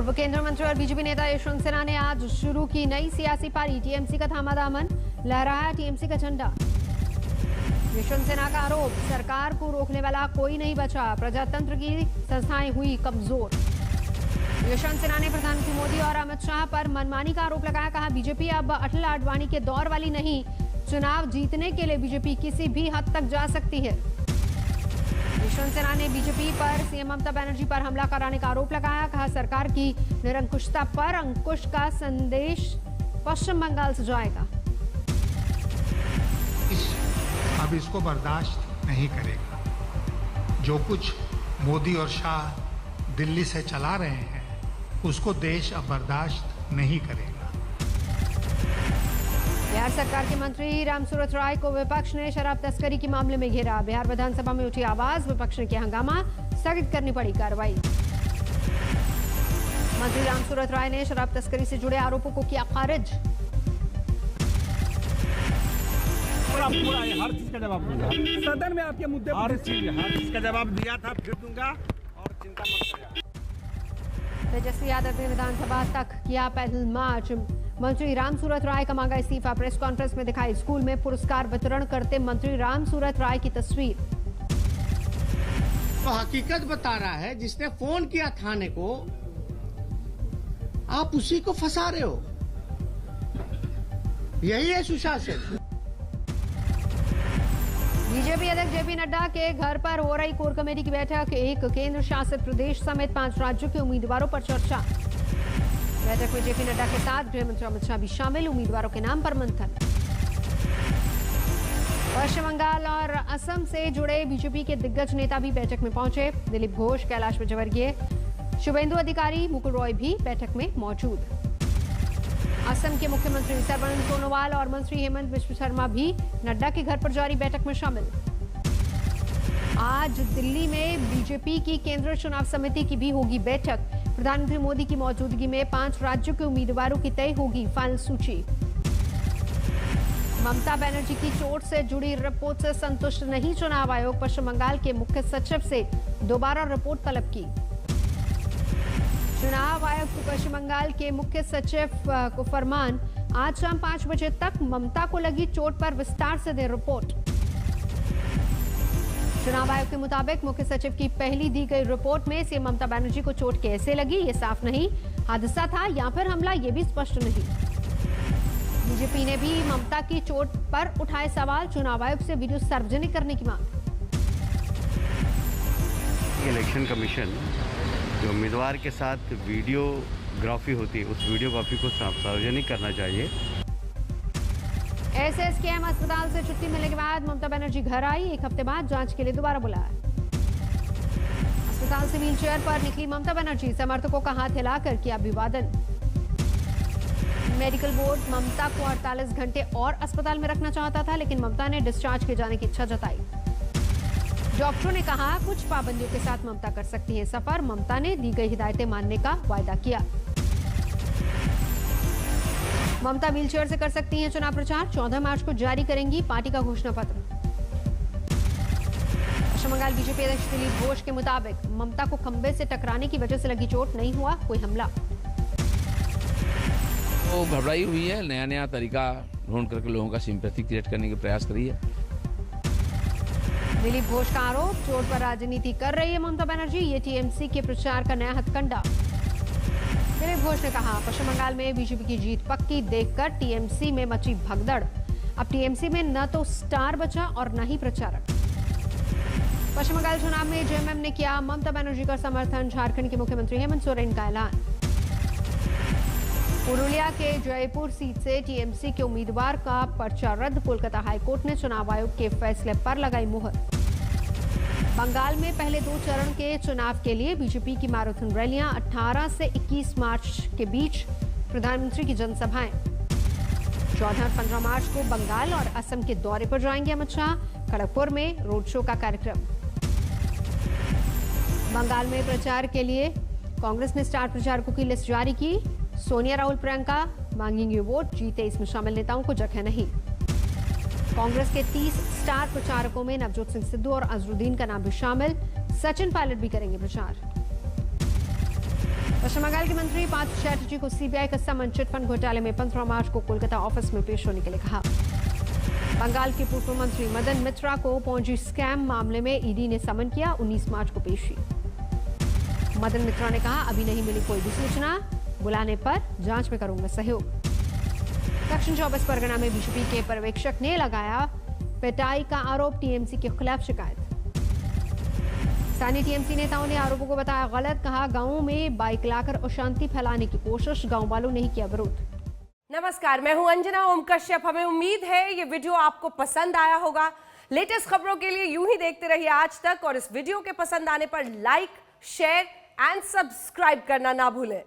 पूर्व केंद्रीय मंत्री और बीजेपी नेता यशवंत सिन्हा ने आज शुरू की नई सियासी पारी। टीएमसी का थामा दामन, लहराया टीएमसी का झंडा। यशवंत सिन्हा का आरोप, सरकार को रोकने वाला कोई नहीं बचा, प्रजातंत्र की संस्थाएं हुई कमजोर। यशवंत सिन्हा ने प्रधानमंत्री मोदी और अमित शाह पर मनमानी का आरोप लगाया। कहा, बीजेपी अब अटल आडवाणी के दौर वाली नहीं, चुनाव जीतने के लिए बीजेपी किसी भी हद तक जा सकती है। यशवंत सिन्हा ने बीजेपी पर सीएम ममता बनर्जी पर हमला कराने का आरोप लगाया। कहा, सरकार की निरंकुशता पर अंकुश का संदेश पश्चिम बंगाल से जाएगा। अब इसको बर्दाश्त नहीं करेगा। जो कुछ मोदी और शाह दिल्ली से चला रहे हैं उसको देश अब बर्दाश्त नहीं करेगा। बिहार सरकार के मंत्री रामसूरत राय को विपक्ष ने शराब तस्करी के मामले में घेरा। बिहार विधानसभा में उठी आवाज, विपक्ष ने किया हंगामा, स्थगित करनी पड़ी कार्रवाई। मंत्री रामसूरत राय ने शराब तस्करी से जुड़े आरोपों को किया खारिज। हर चीज का जवाब दूंगा सदन में, आपके मुद्दे हर चीज का जवाब दिया था, फिर दूंगा और चिंता मत करिए। तेजस्वी यादव ने विधानसभा तक किया पैदल मार्च। मंत्री रामसूरत राय का मांगा इस्तीफा। प्रेस कॉन्फ्रेंस में दिखाई स्कूल में पुरस्कार वितरण करते मंत्री रामसूरत राय की तस्वीर। तो हकीकत बता रहा है, जिसने फोन किया थाने को, आप उसी को फंसा रहे हो। यही है सुशासन। बीजेपी अध्यक्ष जेपी नड्डा के घर पर हो रही कोर कमेटी की बैठक। एक केंद्र शासित प्रदेश समेत 5 राज्यों के उम्मीदवारों पर चर्चा। बैठक में जेपी नड्डा के साथ गृह मंत्री अमित शाह भी शामिल। उम्मीदवारों के नाम पर मंथन। पश्चिम बंगाल और असम से जुड़े बीजेपी के दिग्गज नेता भी बैठक में पहुंचे। दिलीप घोष, कैलाश विजयवर्गीय, शुभेंदु अधिकारी, मुकुल रॉय भी बैठक में मौजूद। असम के मुख्यमंत्री सर्बानंद सोनोवाल और मंत्री हेमंत बिश्व शर्मा भी नड्डा के घर पर जारी बैठक में शामिल। आज दिल्ली में बीजेपी की केंद्रीय चुनाव समिति की भी होगी बैठक। प्रधानमंत्री मोदी की मौजूदगी में 5 राज्यों के उम्मीदवारों की तय होगी फाइनल सूची। ममता बनर्जी की चोट से जुड़ी रिपोर्ट से संतुष्ट नहीं चुनाव आयोग। पश्चिम बंगाल के मुख्य सचिव से दोबारा रिपोर्ट तलब की। चुनाव आयोग पश्चिम बंगाल के मुख्य सचिव को फरमान, आज शाम 5 बजे तक ममता को लगी चोट पर विस्तार से दे रिपोर्ट। चुनाव आयोग के मुताबिक मुख्य सचिव की पहली दी गई रिपोर्ट में सीएम ममता बनर्जी को चोट कैसे लगी ये साफ नहीं, हादसा था या फिर हमला ये भी स्पष्ट नहीं। बीजेपी ने भी ममता की चोट पर उठाए सवाल। चुनाव आयोग से वीडियो सार्वजनिक करने की मांग। इलेक्शन कमीशन जो उम्मीदवार के साथ वीडियोग्राफी होती है उस वीडियोग्राफी को सार्वजनिक करना चाहिए। एसएसकेएम अस्पताल से छुट्टी मिलने के बाद ममता बनर्जी घर आई। 1 हफ्ते बाद जांच के लिए दोबारा बुलाया। अस्पताल से व्हीलचेयर पर निकली ममता बनर्जी, समर्थकों का हाथ हिलाकर किया अभिवादन। मेडिकल बोर्ड ममता को 48 घंटे और अस्पताल में रखना चाहता था, लेकिन ममता ने डिस्चार्ज किए जाने की इच्छा जताई। डॉक्टरों ने कहा, कुछ पाबंदियों के साथ ममता कर सकती है सफर। ममता ने दी गई हिदायतें मानने का वायदा किया। ममता व्हीलचेयर से कर सकती हैं चुनाव प्रचार। 14 मार्च को जारी करेंगी पार्टी का घोषणा पत्र। पश्चिम बंगाल बीजेपी अध्यक्ष दिलीप घोष के मुताबिक ममता को खंबे से टकराने की वजह से लगी चोट, नहीं हुआ कोई हमला। वो घबराई हुई है, नया नया तरीका ढूंढ करके लोगों का सिंपैथी क्रिएट करने के प्रयास करी है। दिलीप घोष का आरोप, चोट पर राजनीति कर रही है ममता बनर्जी, ये टीएमसी के प्रचार का नया हथकंडा। दिलीप घोष ने कहा, पश्चिम बंगाल में बीजेपी की जीत पक्की देखकर टीएमसी में मची भगदड़। अब टीएमसी में न तो स्टार बचा और न ही प्रचारक। पश्चिम बंगाल चुनाव में जेएमएम ने किया ममता बनर्जी का समर्थन। झारखंड के मुख्यमंत्री हेमंत सोरेन का ऐलान। पुरुलिया के जयपुर सीट से टीएमसी के उम्मीदवार का पर्चा रद्द। कोलकाता हाईकोर्ट ने चुनाव आयोग के फैसले पर लगाई मुहर। बंगाल में पहले 2 चरण के चुनाव के लिए बीजेपी की मैराथन रैलियां। 18 से 21 मार्च के बीच प्रधानमंत्री की जनसभाएं। 14 और 15 मार्च को बंगाल और असम के दौरे पर जाएंगे अमित शाह। खड़गपुर में रोड शो का कार्यक्रम। बंगाल में प्रचार के लिए कांग्रेस ने स्टार प्रचारकों की लिस्ट जारी की। सोनिया, राहुल, प्रियंका मांगेंगे वोट। G23 में शामिल नेताओं को जगह नहीं। कांग्रेस के 30 स्टार प्रचारकों में नवजोत सिंह सिद्धू और अजरुद्दीन का नाम भी शामिल। सचिन पायलट भी करेंगे प्रचार। पश्चिम बंगाल के मंत्री पार्थ चैटर्जी को सीबीआई का समन चिटफंड घोटाले में 15 मार्च को कोलकाता ऑफिस में पेश होने के लिए कहा। बंगाल के पूर्व मंत्री मदन मित्रा को पोंजी स्कैम मामले में ईडी ने समन किया। 19 मार्च को पेशी। मदन मित्रा ने कहा, अभी नहीं मिली कोई भी सूचना, बुलाने पर जांच में करूंगा सहयोग। दक्षिण 24 परगना में बीजेपी के पर्यवेक्षक ने लगाया पिटाई का आरोप, टीएमसी के खिलाफ शिकायत। स्थानीय टीएमसी नेताओं ने आरोपों को बताया गलत, कहा गांवों में बाइक लाकर अशांति फैलाने की कोशिश, गांव वालों ने ही किया विरोध। नमस्कार, मैं हूं अंजना ओम कश्यप। हमें उम्मीद है ये वीडियो आपको पसंद आया होगा। लेटेस्ट खबरों के लिए यूं ही देखते रहिए आज तक, और इस वीडियो के पसंद आने पर लाइक, शेयर एंड सब्सक्राइब करना ना भूलें।